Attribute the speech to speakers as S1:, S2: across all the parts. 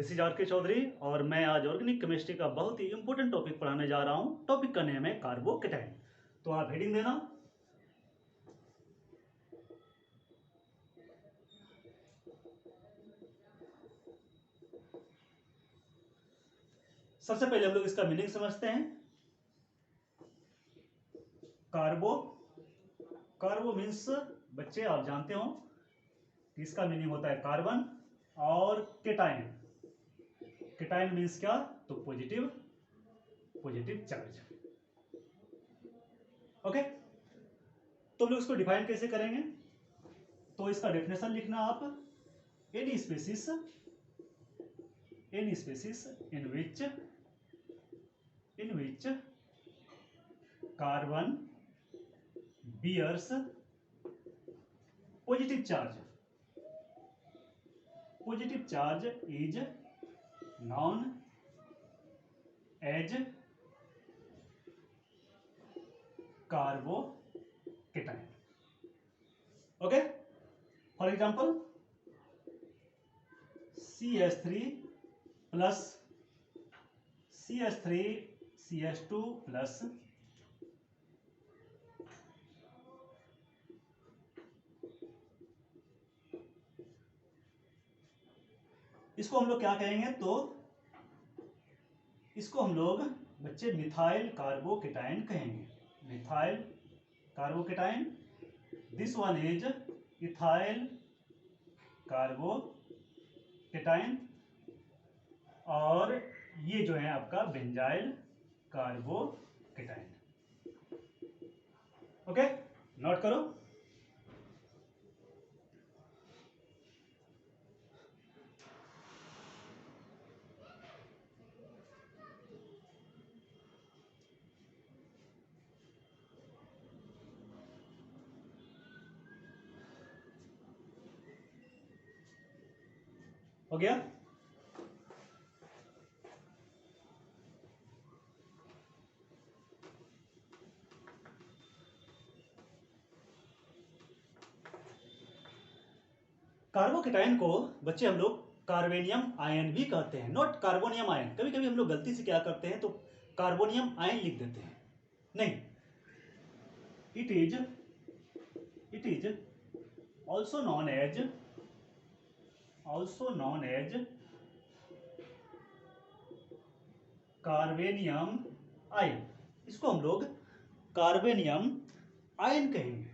S1: This is are के चौधरी और मैं आज ऑर्गेनिक केमिस्ट्री का बहुत ही इंपॉर्टेंट टॉपिक पढ़ाने जा रहा हूं। टॉपिक का नेम है कार्बोकेटाइन। तो आप हेडिंग देना। सबसे पहले हम लोग इसका मीनिंग समझते हैं। कार्बो मीन्स बच्चे आप जानते हो कि इसका मीनिंग होता है कार्बन, और केटाइन। केटाइन मीन्स क्या? तो पॉजिटिव चार्ज। ओके, तो हम लोग इसको डिफाइन कैसे करेंगे? तो इसका डेफिनेशन लिखना आप। Any species in which carbon bears positive charge is known as carbocation. Okay, for example, CH3 plus CH3 CH2 plus इसको हम लोग क्या कहेंगे? तो इसको हम लोग बच्चे मिथाइल कार्बोकेटाइन कहेंगे। Methyl carbocation. This one is ethyl carbocation, और ये जो है आपका बेंजाइल कार्बोकेटाइन। ओके, नोट करो। हो गया? कार्बोकेटाइन को बच्चे हम लोग कार्बोनियम आयन भी कहते हैं, नॉट कार्बोनियम आयन। कभी कभी हम लोग गलती से क्या करते हैं, तो कार्बोनियम आयन लिख देते हैं। नहीं, it is also known as carbonium ion. इसको हम लोग कार्बोनियम आयन कहेंगे।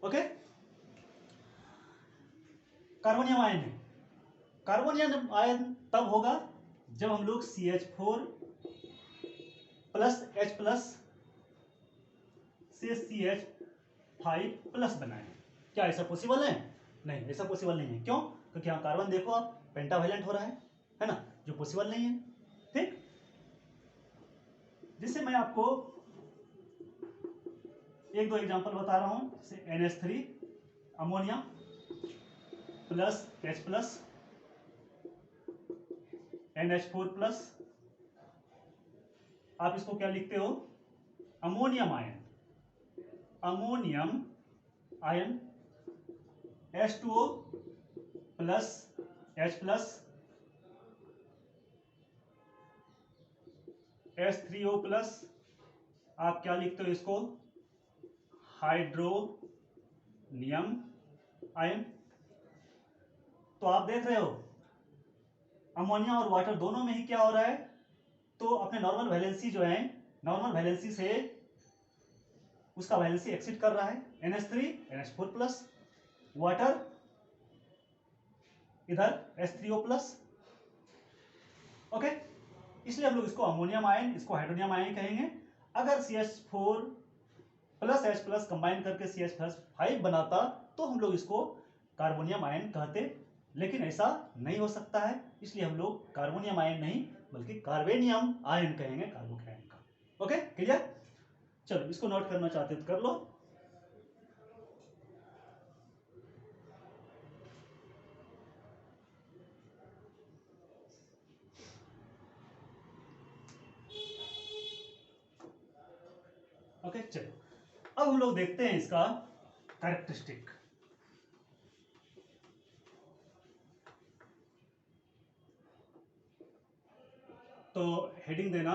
S1: ओके, कार्बोनियम आयन है। कार्बोनियम आयन तब होगा जब हम लोग CH4 प्लस H प्लस से CH5 प्लस बनाए। क्या ऐसा पॉसिबल है? नहीं, ऐसा पॉसिबल नहीं है। क्यों? क्योंकि यहाँ कार्बन देखो आप पेंटावेलेंट हो रहा है ना, जो पॉसिबल नहीं है। ठीक, जिससे मैं आपको एक दो एग्जांपल बता रहा हूं। जैसे NH3 ammonia plus H plus NH4 plus, आप इसको क्या लिखते हो? Ammonium ion H2O plus H plus H3O plus, आप क्या लिखते हो इसको? Hydronium ion. तो आप देख रहे हो अमोनिया और वाटर दोनों में ही क्या हो रहा है, तो अपने नॉर्मल वैलेंसी जो है, नॉर्मल वैलेंसी से उसका वैलेंसी एक्सिट कर रहा है। NH3 NH4 प्लस, वाटर इधर H3O प्लस। ओके, इसलिए हम लोग इसको अमोनियम आयन, इसको हाइड्रोनियम आयन कहेंगे। अगर CH4 plus H plus combine करके CH5 बनाता तो हम लोग इसको कार्बोनियम आयन कहते, लेकिन ऐसा नहीं हो सकता है। इसलिए हम लोग कार्बोनियम आयन नहीं बल्कि कार्बेनियम आयन कहेंगे कार्बोकेटाइन का। Okay, clear? चलो, इसको नोट करना चाहते हो तो कर लो। ओके, चलो अब हम लोग देखते हैं इसका कैरेक्टरिस्टिक। तो हेडिंग देना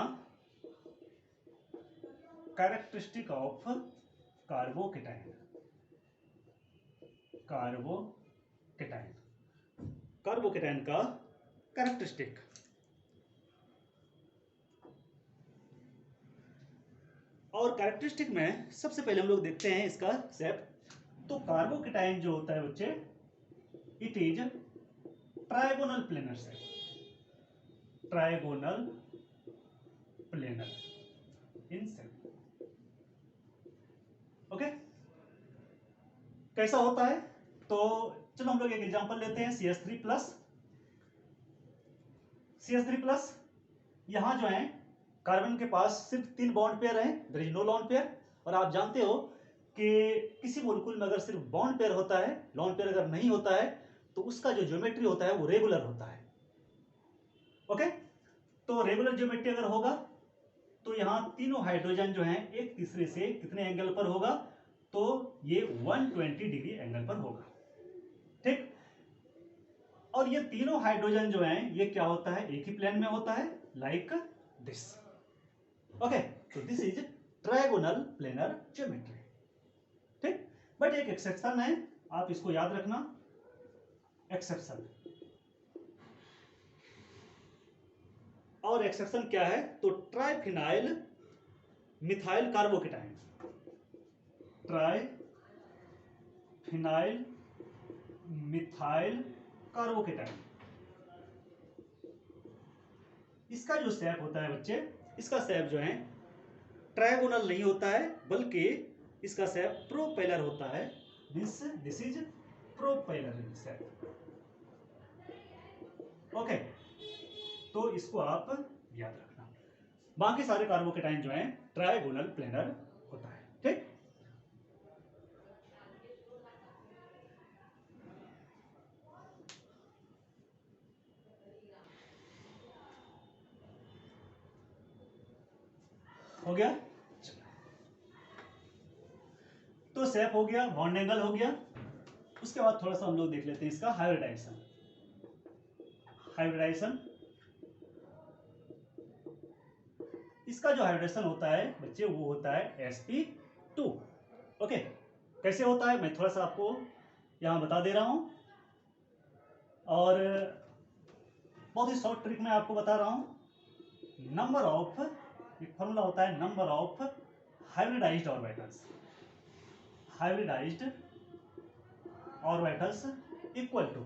S1: कैरेक्टरिस्टिक ऑफ कार्बोकेटाइन। कार्बोकेटाइन का कैरेक्टरिस्टिक। और कैरेक्टरिस्टिक में सबसे पहले हम लोग देखते हैं इसका शेप। तो कार्बोकेटाइन जो होता है बच्चे, it is trigonal planar shape, trigonal planar in shape. Okay, कैसा होता है? तो चलो हम लोग एक एग्जांपल लेते हैं, CH3 प्लस। CH3 प्लस, यहां जो है कार्बन के पास सिर्फ 3 बॉन्ड पेयर है, there is no lone pair. और आप जानते हो कि किसी मॉलिक्यूल में अगर सिर्फ बॉन्ड पेयर होता है, लॉन पेयर अगर नहीं होता है, तो उसका जो ज्योमेट्री होता है वो रेगुलर होता है। ओके, तो रेगुलर ज्योमेट्री अगर होगा तो यहां तीनों हाइड्रोजन जो है एक तीसरे से कितने एंगल पर होगा? तो ये 120 डिग्री एंगल पर होगा। ठीक, और ये तीनों हाइड्रोजन जो हैं ये क्या होता है? एक ही प्लेन में होता है, लाइक दिस। ओके, तो this is trigonal planar geometry. ठीक, बट एक एक्सेप्शन है, आप इसको याद रखना, एक्सेप्शन। और एक्सेप्शन क्या है? तो triphenyl methyl carbocation, triphenyl methyl carbocation, इसका जो शेप होता है बच्चे, इसका शेप जो है ट्रायगोनल नहीं होता है, बल्कि इसका शेप प्रोपेलर होता है। This is propeller shape. Okay, तो इसको आप याद रखना। बाकी सारे कार्बोकेटाइन जो है ट्रायगोनल प्लेनर होता है। ठीक, हो गया। तो शेप हो गया, बॉन्ड एंगल हो गया। उसके बाद थोड़ा सा हम लोग देख लेते हैं इसका हाइब्रिडाइजेशन। हाइब्रिडाइजेशन, इसका जो हाइब्रिडेशन होता है बच्चे वो होता है sp2। ओके, कैसे होता है मैं थोड़ा सा आपको यहां बता दे रहा हूं, और बहुत ही शॉर्ट ट्रिक में आपको बता रहा हूं। नंबर ऑफ, एक फॉर्मूला होता है, number of hybridized orbitals, hybridized orbitals equal to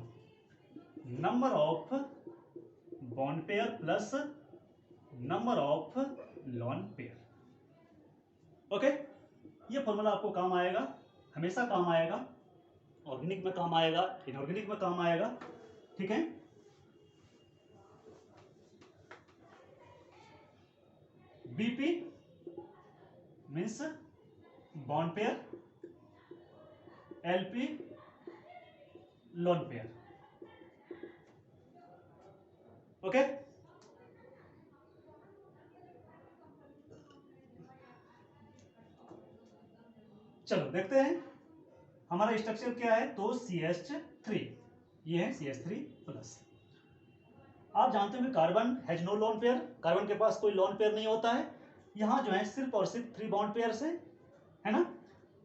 S1: number of bond pair plus number of lone pair. Okay, ये फॉर्मूला आपको काम आएगा, हमेशा काम आएगा। ऑर्गेनिक में काम आएगा, इनऑर्गेनिक में काम आएगा। ठीक है, BP means bond pair, LP lawn pair. Okay, चलो देखते हैं हमारा स्ट्रक्चर क्या है। तो CH3, ये है CH3 प्लस। आप जानते हो carbon has no lone pair, carbon के पास कोई लॉन पेयर नहीं होता है। यहां जो है सिर्फ और सिर्फ 3 बॉन्ड पेयर है ना।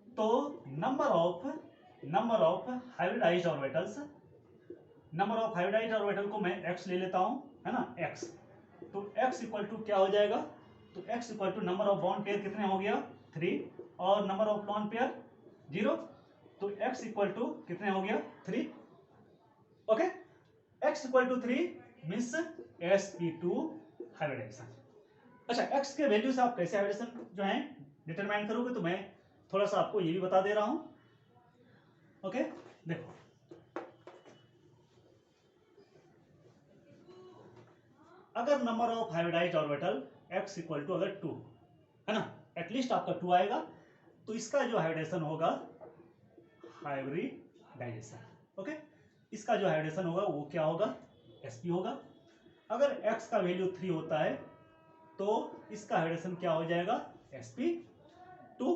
S1: तो number of hybridized orbitals, number of hybridized orbital को मैं x ले लेता हूं, है ना, x। तो x इक्वल टू क्या हो जाएगा? तो x equal to number of bond pair कितने हो गया? 3, और नंबर ऑफ लॉन पेयर 0। तो x इक्वल टू कितने हो गया? 3। Okay, x equal to 3 means sp2 hybridization. अच्छा, x के वैल्यू से आप कैसे हाइब्रिडेशन जो है डिटरमाइन करोगे, तो मैं थोड़ा सा आपको ये भी बता दे रहा हूं। ओके, देखो, अगर number of hybridized orbital x equal to अगर 2 है ना, एटलीस्ट आपका 2 आएगा, तो इसका जो हाइब्रिडेशन होगा हाइब्रिडाइजेशन। ओके, इसका जो हाइब्रिडेशन होगा वो क्या होगा? sp होगा। अगर x का वैल्यू 3 होता है तो इसका हाइब्रिडेशन क्या हो जाएगा? sp2।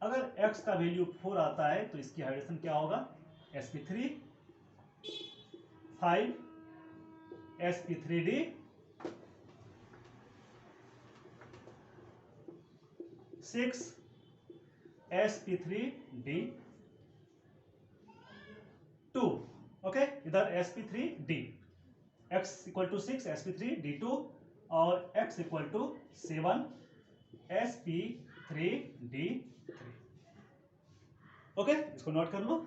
S1: अगर x का वैल्यू 4 आता है तो इसकी हाइब्रिडेशन क्या होगा? sp3। 5 sp3d 6 sp3d2। ओके, इधर sp3d, x equal to 6 sp3d2 और x equal to 7 sp3d3। Okay, इसको नोट कर लो।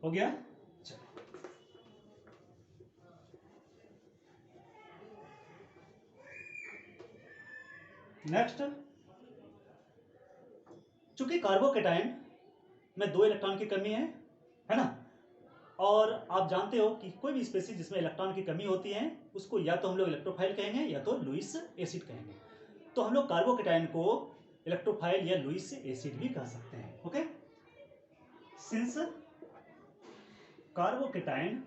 S1: हो गया। चलो नेक्स्ट, चूंकि कार्बोकेटाइन में 2 इलेक्ट्रॉन की कमी है ना, और आप जानते हो कि कोई भी स्पीशीज जिसमें इलेक्ट्रॉन की कमी होती है उसको या तो हम लोग इलेक्ट्रोफाइल कहेंगे या तो लुईस एसिड कहेंगे। तो हम लोग कार्बोकेटाइन को इलेक्ट्रोफाइल या लुईस एसिड भी कह सकते हैं। Okay, since carbocation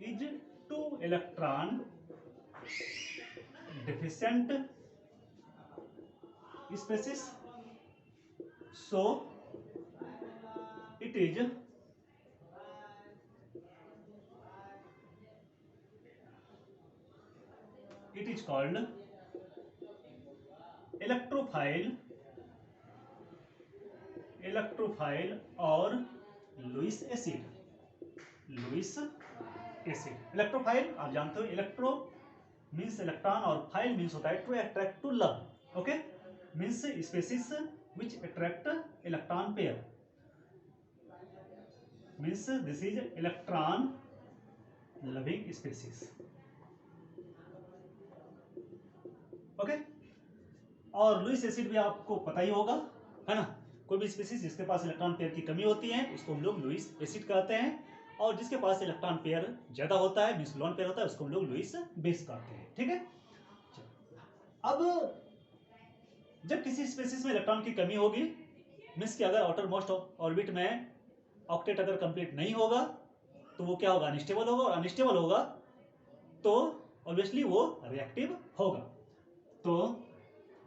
S1: is 2 electron deficient species, so it is called electrophile और लुईस एसिड। इलेक्ट्रोफाइल आप जानते हो, इलेक्ट्रो मीन्स इलेक्ट्रॉन और फाइल मीन्स होता है to attract to love. Okay, means species which attract electron pair, means this is electron loving species. Okay, और Lewis acid भी आपको पता ही होगा, है ना। कोई भी स्पीशीज जिसके पास इलेक्ट्रॉन पेयर की कमी होती है उसको हम लोग लुईस एसिड कहते हैं, और जिसके पास इलेक्ट्रॉन पेयर ज्यादा होता है मीन्स लोन पेयर होता है उसको हम लोग लुईस बेस कहते हैं। ठीक है, अब जब किसी स्पीशीज में इलेक्ट्रॉन की कमी होगी, मीन्स कि अगर आउटर मोस्ट ऑर्बिट में ऑक्टेट अगर कंप्लीट नहीं होगा तो वो क्या होगा, अनस्टेबल होगा, और अनस्टेबल होगा तो ऑब्वियसली वो रिएक्टिव होगा। तो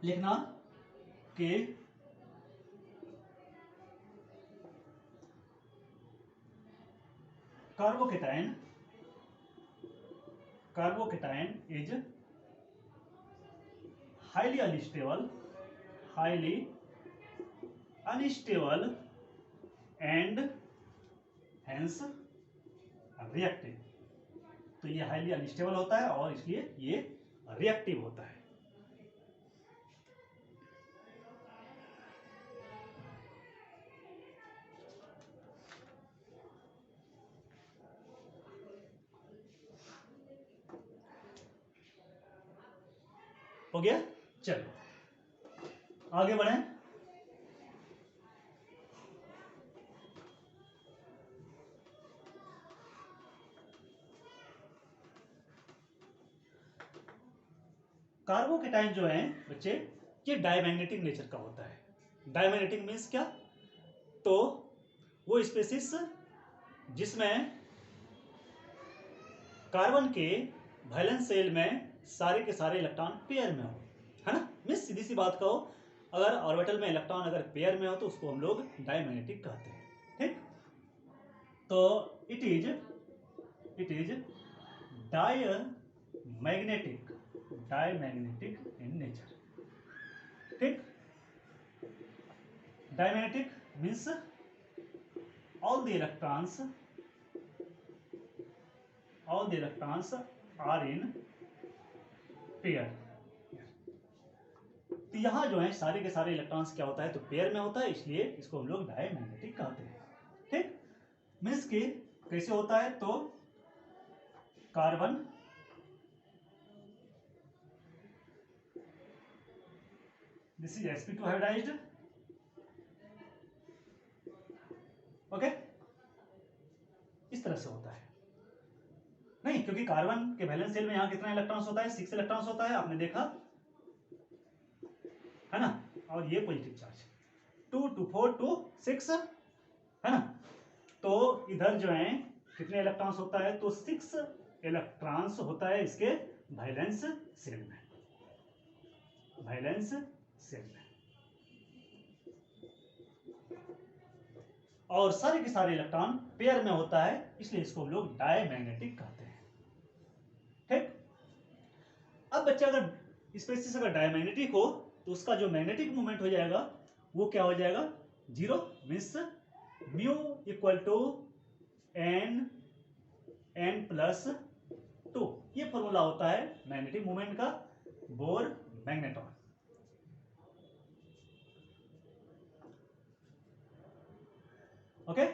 S1: लिखना कि carbocation is highly unstable and hence reactive। तो ये हाईली अनस्टेबल होता है और इसलिए ये रिएक्टिव होता है। हो गया, चलो आगे बढ़ें। कार्बोकेटाइन जो है बच्चे, ये डायमैग्नेटिक नेचर का होता है। डायमैग्नेटिक मीन्स क्या, तो वो स्पीशीज जिसमें कार्बन के वैलेंस शेल में सारे के सारे इलेक्ट्रॉन पेयर में हो, है ना। मीन्स सीधी सी बात कहो, अगर ऑर्बिटल में इलेक्ट्रॉन अगर पेयर में हो तो उसको हम लोग डायमैग्नेटिक कहते हैं। ठीक, तो it is diamagnetic in nature. ठीक, diamagnetic means all the electrons are in pair। तो यहाँ जो है सारे के सारे इलेक्ट्रॉन्स क्या होता है, तो पेयर में होता है, इसलिए इसको हम लोग डायमैग्नेटिक कहते हैं। ठीक, मीन्स कि कैसे होता है, तो carbon this is sp2 hybridized. Okay, इस तरह से होता है नहीं, क्योंकि कार्बन के वैलेंस शेल में यहाँ कितना इलेक्ट्रॉन्स होता है, 6 इलेक्ट्रॉन्स होता है, आपने देखा है ना। और ये पॉजिटिव चार्ज 2 2 4 2 6 है ना। तो इधर जो है कितने इलेक्ट्रॉन्स होता है, तो 6 इलेक्ट्रॉन्स होता है इसके वैलेंस शेल में। वैलेंस शेल में, और सारे के सारे इलेक्ट्रॉन पेयर में होता है, इसलिए इसको हम लोग डायमैग्नेटिक कहते हैं। ठीक, अब बच्चा अगर स्पेसिस अगर डायमैग्नेटिक हो तो उसका जो मैग्नेटिक मूवमेंट हो जाएगा वो क्या हो जाएगा, 0, means mu equal to n plus 2। ये फॉर्मूला होता है मैग्नेटिक मूवमेंट का, बोर मैग्नेट्रॉन। ओके,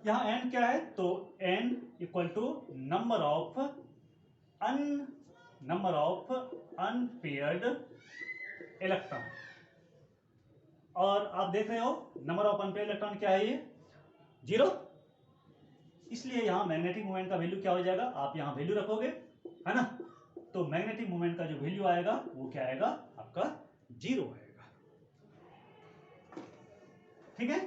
S1: यहां n क्या है, तो n equal to number of unpaired electron, और आप देख रहे हो नंबर ऑफ अनपेयर्ड इलेक्ट्रॉन क्या है, ये 0, इसलिए यहां मैग्नेटिक मोमेंट का वैल्यू क्या हो जाएगा, आप यहां वैल्यू रखोगे, है ना, तो मैग्नेटिक मोमेंट का जो वैल्यू आएगा वो क्या आएगा, आपका 0 आएगा। ठीक है,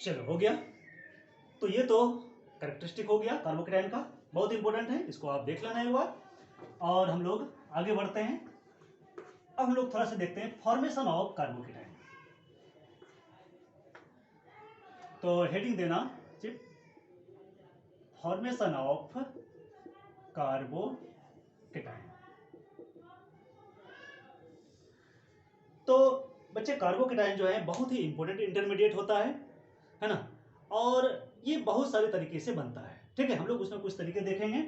S1: चलो हो गया। तो ये तो कैरेक्टरिस्टिक हो गया कार्बोकेटाइन का, बहुत इंपॉर्टेंट है, इसको आप देख लेना एक बार, और हम लोग आगे बढ़ते हैं। अब हम लोग थोड़ा सा देखते हैं फॉर्मेशन ऑफ कार्बोकेटाइन। तो हेडिंग देना चिप, फॉर्मेशन ऑफ कार्बोकेटाइन। तो बच्चे कार्बोकेटाइन जो है बहुत ही इंपॉर्टेंट इंटरमीडिएट होता है ना, और ये बहुत सारे तरीके से बनता है। ठीक है, हम लोग उसमें कुछ तरीके देखेंगे।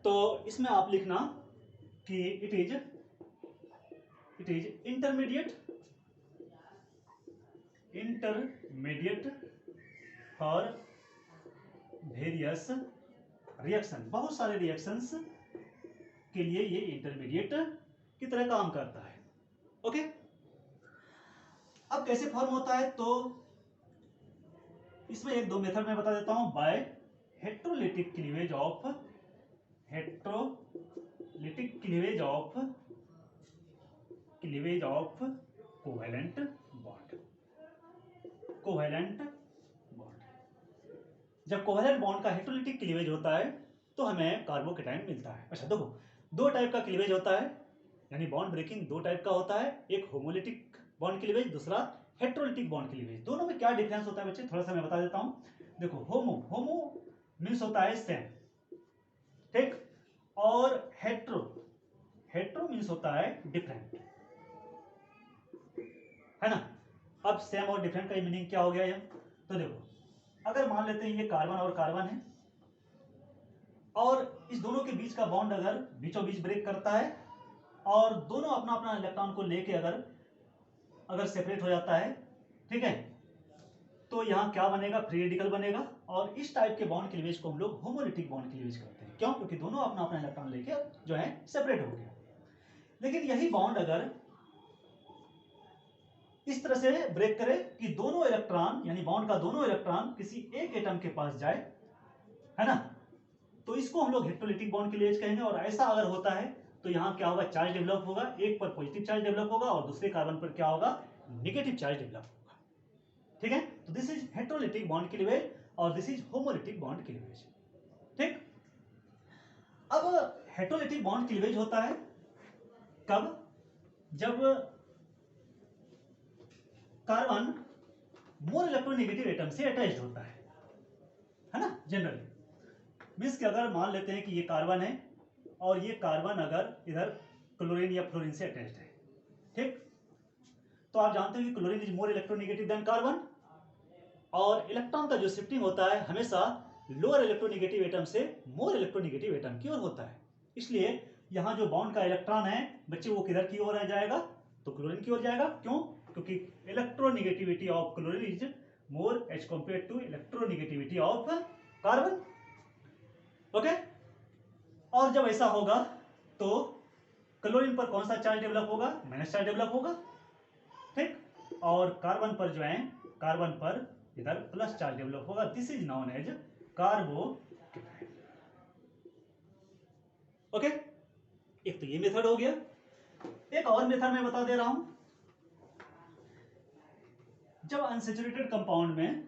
S1: तो इसमें आप लिखना कि it is intermediate for various reaction, बहुत सारे रिएक्शंस के लिए ये इंटरमीडिएट की तरह काम करता है। ओके, अब कैसे फॉर्म होता है, तो इसमें एक दो मेथड मैं बता देता हूं, by heterolytic cleavage of covalent bond. जब कोवेलेंट बॉन्ड का हेट्रोलिटिक क्लीवेज होता है तो हमें कार्बोकेटाइन मिलता है। अच्छा देखो, दो टाइप का क्लीवेज होता है, यानी बॉन्ड ब्रेकिंग दो टाइप का होता है, एक होमोलिटिक बॉन्ड क्लीवेज, दूसरा हेट्रोलिटिक बॉन्ड क्लीवेज। दोनों में क्या डिफरेंस होता है बच्चे, थोड़ा सा मैं बता देता हूं। देखो, होमो मीन्स होता है सेम, ठीक, और हेट्रो मीन्स होता है डिफरेंट, है ना। अब सेम और डिफरेंट का मीनिंग क्या हो गया ये, तो देखो अगर मान लेते हैं ये कार्बन और कार्बन है, और इस दोनों के बीच का बॉन्ड अगर बीचों बीच ब्रेक करता है और दोनों अपना अपना इलेक्ट्रॉन को लेके अगर सेपरेट हो जाता है, ठीक है, तो यहां क्या बनेगा, फ्री रेडिकल बनेगा, और इस टाइप के बॉन्ड क्लीवेज को हम लोग होमोलिटिक बॉन्ड क्लीवेज करते हैं। क्यों, क्योंकि दोनों अपना अपना इलेक्ट्रॉन लेके जो है सेपरेट हो गया। लेकिन यही बॉन्ड अगर इस तरह से ब्रेक करे कि दोनों इलेक्ट्रॉन, यानी बॉन्ड का दोनों इलेक्ट्रॉन किसी एक एटम के पास जाए, है ना, तो इसको हम लोग हेट्रोलिटिक बॉन्ड क्लीवेज कहेंगे। और ऐसा अगर होता है तो यहाँ क्या होगा, चार्ज डेवलप होगा, एक पर पॉजिटिव चार्ज डेवलप होगा और दूसरे कार्बन पर क्या होगा, नेगेटिव चार्ज डेवलप होगा। ठीक है, तो this is heterolytic bond cleavage और this is homolytic bond cleavage. ठीक, अब हेट्रोलिटिक बॉन्ड क्लीवेज होता है कब, जब कार्बन मोर इलेक्ट्रोनेगेटिव एटम से अटैच्ड होता है ना। जनरली मीन्स कि अगर मान लेते हैं कि ये कार्बन है और ये कार्बन अगर इधर क्लोरीन या फ्लोरीन से अटैच्ड है, ठीक, तो आप जानते हो कि chlorine is more electronegative than carbon, और इलेक्ट्रॉन का जो शिफ्टिंग होता है हमेशा लोअर इलेक्ट्रोनेगेटिव एटम से मोर इलेक्ट्रोनेगेटिव एटम की ओर होता है। इसलिए यहां जो बॉन्ड का इलेक्ट्रॉन है बच्चे, वो किधर की ओर जाएगा, तो क्लोरीन की ओर जाएगा। क्यों, क्योंकि electronegativity of chlorine is more as compare to electronegativity of carbon. Okay, और जब ऐसा होगा तो क्लोरीन पर कौन सा चार्ज डेवलप होगा? माइनस चार्ज डेवलप होगा, ठीक। और कार्बन पर जो है, कार्बन पर इधर प्लस चार्ज डेवलप होगा। This is known as carbocation. Okay, एक तो ये मेथड हो गया। एक और मेथड मैं बता दे रहा हूं। जब अनसैचुरेटेड कंपाउंड में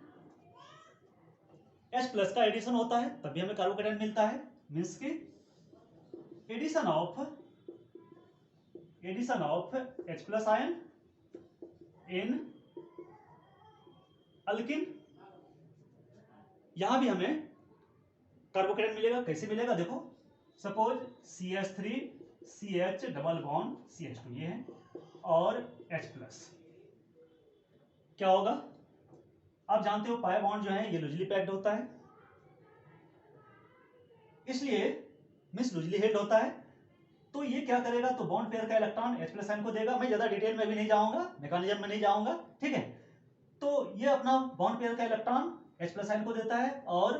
S1: H प्लस का एडिशन होता है तभी हमें कार्बोकेटायन मिलता है। मीन्स की addition of H plus ion in alkene, यहां भी हमें कार्बोकेटायन मिलेगा। कैसे मिलेगा? देखो, suppose CH3 CH double bond CH2 ये है और H प्लस, क्या होगा? आप जानते हो पाई बॉन्ड जो है ये लूजली पैक्ड होता है, इसलिए मिस लूजली हेल्ड होता है। तो ये क्या करेगा? तो बॉन्ड पेयर का इलेक्ट्रॉन H प्लस आयन को देगा। मैं ज्यादा डिटेल में भी नहीं जाऊंगा, मैकेनिज्म में नहीं जाऊंगा, ठीक है। तो ये अपना बॉन्ड पेयर का इलेक्ट्रॉन H प्लस आयन को देता है और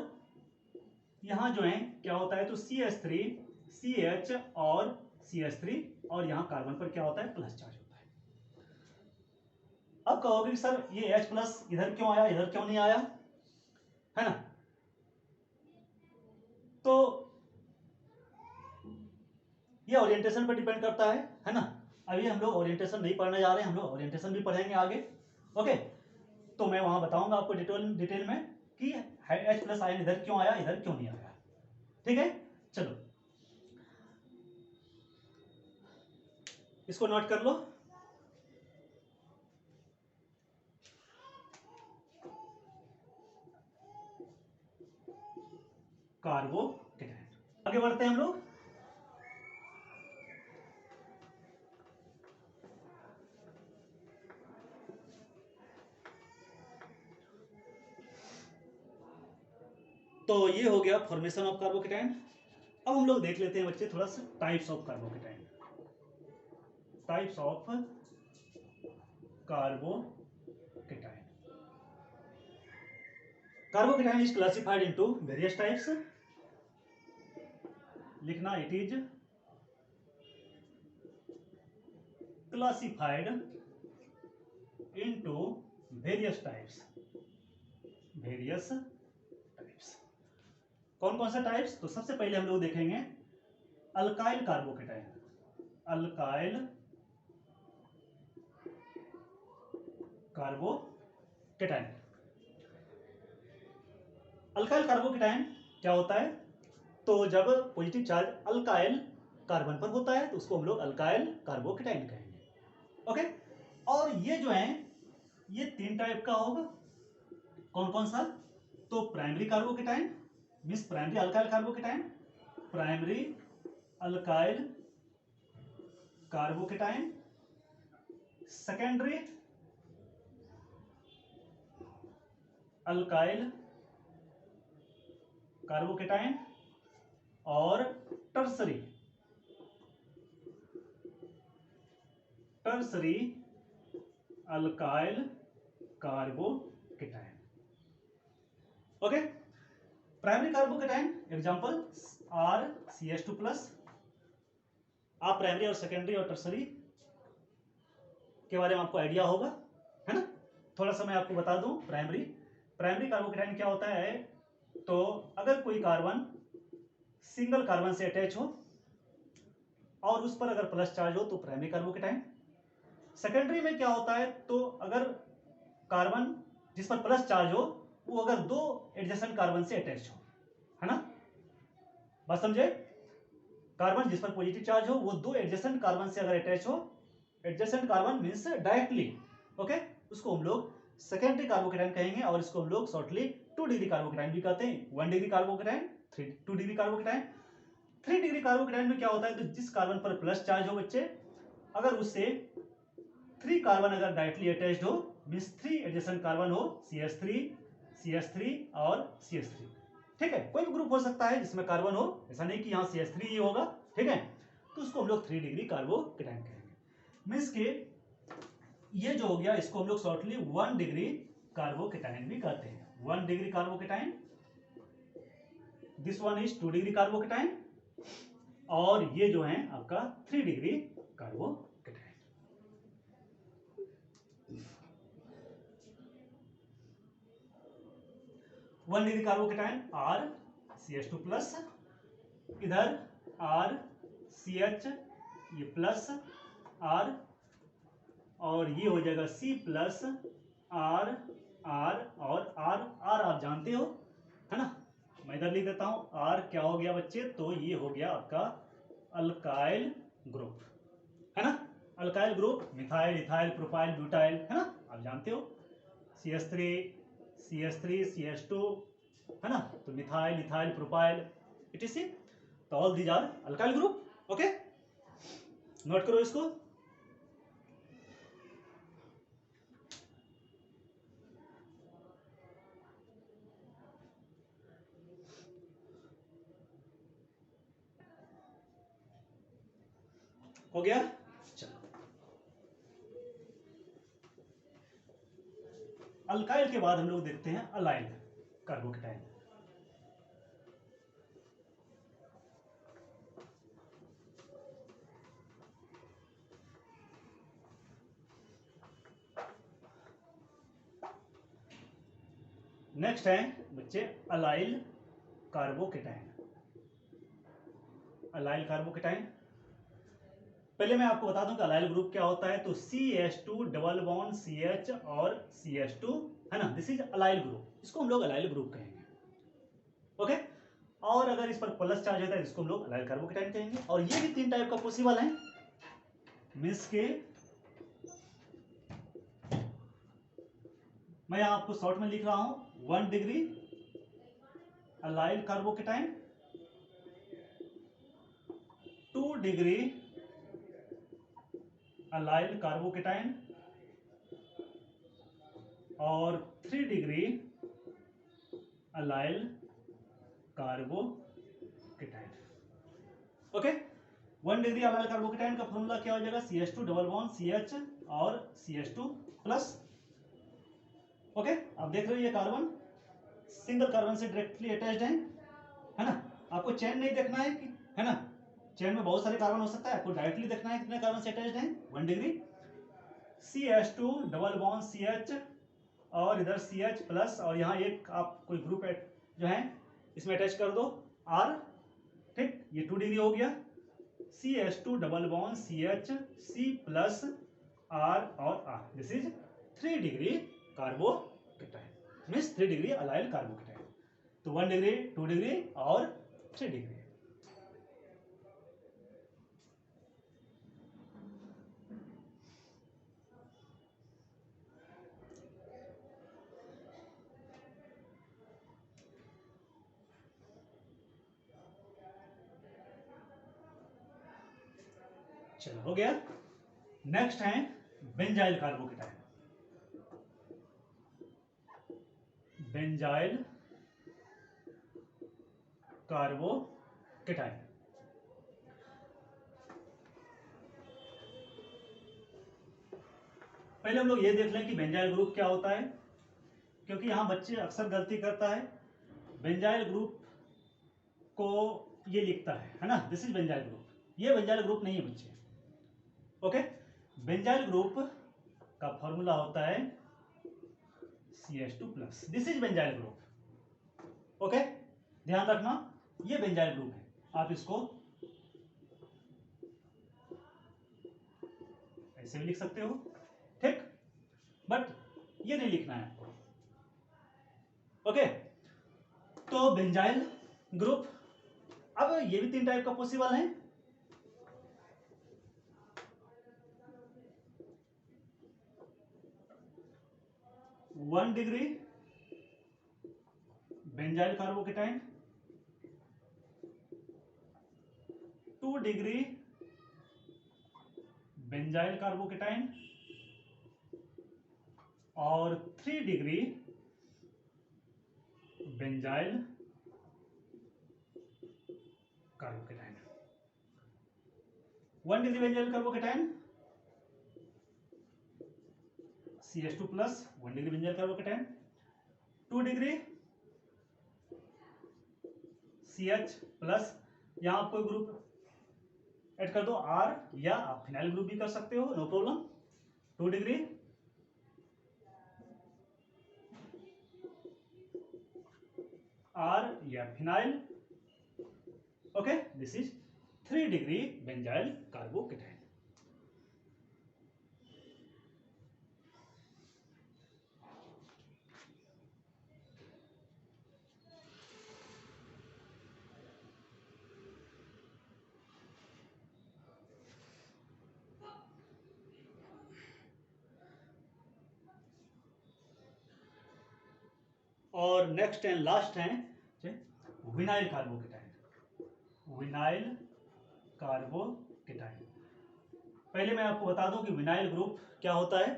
S1: यहां जो है क्या होता है? तो CH3 CH और CH3 और यहां कार्बन पर क्या होता है? प्लस चार्ज होता है। अब कहोगे कि सर ये H प्लस इधर क्यों आया, इधर क्यों नहीं आया, है ना? तो ये ओरिएंटेशन पर डिपेंड करता है ना। अभी हम लोग ओरिएंटेशन नहीं पढ़ने जा रहे हैं, हम लोग ओरिएंटेशन भी पढ़ेंगे आगे। ओके, तो मैं वहां बताऊंगा आपको डिटेल में कि H प्लस आयन इधर क्यों आया, इधर क्यों नहीं आया, ठीक है। चलो इसको नोट कर लो। कार्बोकेटायन, आगे बढ़ते हैं हम लोग। तो ये हो गया फॉर्मेशन ऑफ कार्बोकेटायन। अब हम लोग देख लेते हैं बच्चे थोड़ा सा types of carbocation. Types of carbocation. Carbocation is classified into various types. लिखना, it is classified into various types. Various types कौन कौन सा टाइप्स? तो सबसे पहले हम लोग देखेंगे alkyl carbocation. Alkyl carbocation. Alkyl carbocation क्या होता है? तो जब पॉजिटिव चार्ज अल्काइल कार्बन पर होता है तो उसको हम लोग अल्काइल कार्बोकेटायन कहेंगे। ओके, और ये जो है ये 3 टाइप का होगा। कौन कौन सा? तो primary carbocation means primary alkyl carbocation, primary alkyl carbocation, secondary alkyl carbocation और tertiary alkyl carbocation. Okay, primary carbocation example R CH2 plus. आप प्राइमरी और सेकेंडरी और टर्सरी के बारे में आपको आइडिया होगा, है ना। थोड़ा सा मैं आपको बता दूं। प्राइमरी कार्बोकेटायन क्या होता है? तो अगर कोई कार्बन सिंगल कार्बन से अटैच हो और उस पर अगर प्लस चार्ज हो तो प्राइमरी कार्बोकेटायन। सेकेंडरी में क्या होता है? तो अगर कार्बन जिस पर प्लस चार्ज हो वो अगर 2 एडजेसेंट कार्बन से अटैच हो, है ना, बात समझे। कार्बन जिस पर पॉजिटिव चार्ज हो वो 2 एडजेसेंट कार्बन से अगर अटैच हो, adjacent carbon means directly, okay, उसको हम लोग सेकेंडरी कार्बोकेटायन कहेंगे। और इसको हम लोग शॉर्टली 2 डिग्री कार्बोकेटायन भी कहते हैं। 1 degree carbocation, 2 degree carbocation. 3 degree carbocation में क्या होता है? तो जिस कार्बन पर प्लस चार्ज हो बच्चे, अगर उससे 3 कार्बन अगर डायरेक्टली अटैच्ड हो मींस 3 एडजेसेंट कार्बन हो, CH3 और CH3, ठीक है। कोई भी ग्रुप हो सकता है जिसमें कार्बन हो, ऐसा नहीं कि यहाँ CH3 ही होगा, ठीक है। तो उसको हम लोग 3 डिग्री कार्बोकेटायन कहेंगे। मींस के ये जो हो गया इसको हम लोग शॉर्टली 1 डिग्री कार्बोकेटायन भी कहते हैं। 1 degree carbocation. This one is 2 degree carbocation और ये जो है आपका 3 degree carbocation. 1 degree carbocation RCH2 plus, इधर RCH ये प्लस R, और ये हो जाएगा C प्लस R R, और R R आप जानते हो है ना, मैं इधर लिख देता हूं। R क्या हो गया बच्चे, तो ये हो गया आपका अल्काइल ग्रुप है ना, alkyl group, methyl ethyl propyl butyl है ना, आप जानते हो। CH3 CH3 CH2 है ना, तो मिथाइल इथाइल प्रोपाइल etc, तो all these are alkyl group. Okay, note करो इसको। हो गया, चलो। अल्काइल के बाद हम लोग देखते हैं अलाइल कार्बोकेटाइन। नेक्स्ट है बच्चे अलाइल कार्बोकेटाइन। अलाइल कार्बोकेटाइन, पहले मैं आपको बता दूं कि अलाइल ग्रुप क्या होता है। तो CH2 डबल बॉन्ड CH और CH2 है ना, दिस इज अलाइल ग्रुप, इसको हम लोग अलाइल ग्रुप कहेंगे। ओके, और अगर इस पर प्लस चार्ज होता है इसको हम लोग अलाइल कार्बोकेटाइन कहेंगे। और ये भी 3 टाइप का पॉसिबल है, मींस के मैं आपको शॉर्ट में लिख रहा हूं, 1 degree allyl carbocation, 2 degree allyl carbocation, और 3 degree allyl carbocation. Okay, 1 degree allyl carbocation का फॉर्मूला क्या हो जाएगा, CH2 डबल बॉन्ड CH और CH2 प्लस। ओके, आप देख रहे हो ये कार्बन सिंगल कार्बन से डायरेक्टली अटैच्ड है ना, आपको चेन नहीं देखना है कि है ना, चेन में बहुत सारे कार्बन हो सकता है, आपको डायरेक्टली देखना है कितने कार्बन से अटैच्ड हैं। 1 degree CH2 double bond CH और इधर CH प्लस, और यहाँ एक आप कोई ग्रुप जो है इसमें अटैच कर दो R, ठीक, ये 2 डिग्री हो गया। CH2 double bond CH C plus R और R, this is 3 degree carbocation, means 3 degree allyl carbocation. तो 1 डिग्री 2 डिग्री और 3 डिग्री। चलो, हो गया। नेक्स्ट है बेंजाइल कार्बोकेटाइन। बेंजाइल कार्बोकेटाइन, पहले हम लोग ये देख लें कि बेंजाइल ग्रुप क्या होता है, क्योंकि यहां बच्चे अक्सर गलती करता है, बेंजाइल ग्रुप को ये लिखता है ना, दिस इज बेंजाइल ग्रुप, ये बेंजाइल ग्रुप नहीं है बच्चे। ओके, बेंजाइल ग्रुप का फॉर्मूला होता है CH2 plus, this is benzyl group. Okay, ध्यान रखना ये बेंजाइल ग्रुप है, आप इसको ऐसे भी लिख सकते हो, ठीक, बट ये नहीं लिखना है आपको। ओके, तो बेंजाइल ग्रुप, अब ये भी 3 टाइप का पॉसिबल है। One degree benzyl carbocation, 2 degree benzyl carbocation, और 3 degree benzyl carbocation. 1 degree benzyl carbocation CH2 plus, 1 degree benzyl carbocation, 2 degree CH plus, यहां आप कोई ग्रुप ऐड कर दो R, या आप फिनाइल ग्रुप भी कर सकते हो, नो प्रॉब्लम। 2 डिग्री R या phenyl. Okay, this is 3 degree benzyl carbocation. और नेक्स्ट एंड लास्ट है विनाइल कार्बोकेटाइन। विनाइल कार्बोकेटाइन, पहले मैं आपको बता दूं कि विनाइल ग्रुप क्या होता है।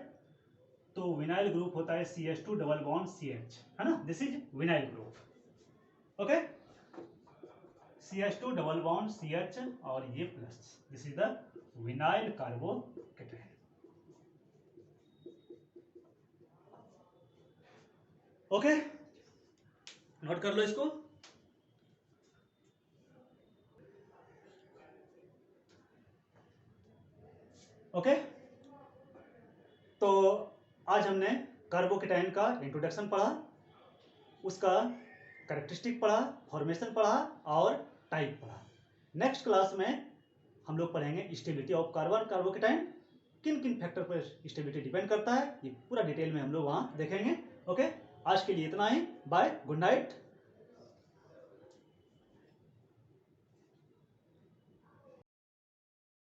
S1: तो विनाइल ग्रुप होता है CH2 डबल बॉन्ड CH, है ना, this is vinyl group. Okay, CH2 double bond CH और ये plus, this is the vinyl carbocation. Okay, note कर लो इसको। ओके, तो आज हमने कार्बोकेटाइन का इंट्रोडक्शन पढ़ा, उसका कैरेक्टरिस्टिक पढ़ा, फॉर्मेशन पढ़ा और टाइप पढ़ा। नेक्स्ट क्लास में हम लोग पढ़ेंगे स्टेबिलिटी ऑफ कार्बोकेटाइन, किन किन फैक्टर पर स्टेबिलिटी डिपेंड करता है, ये पूरा डिटेल में हम लोग वहां देखेंगे। ओके, आज के लिए इतना ही, बाय, गुड नाइट।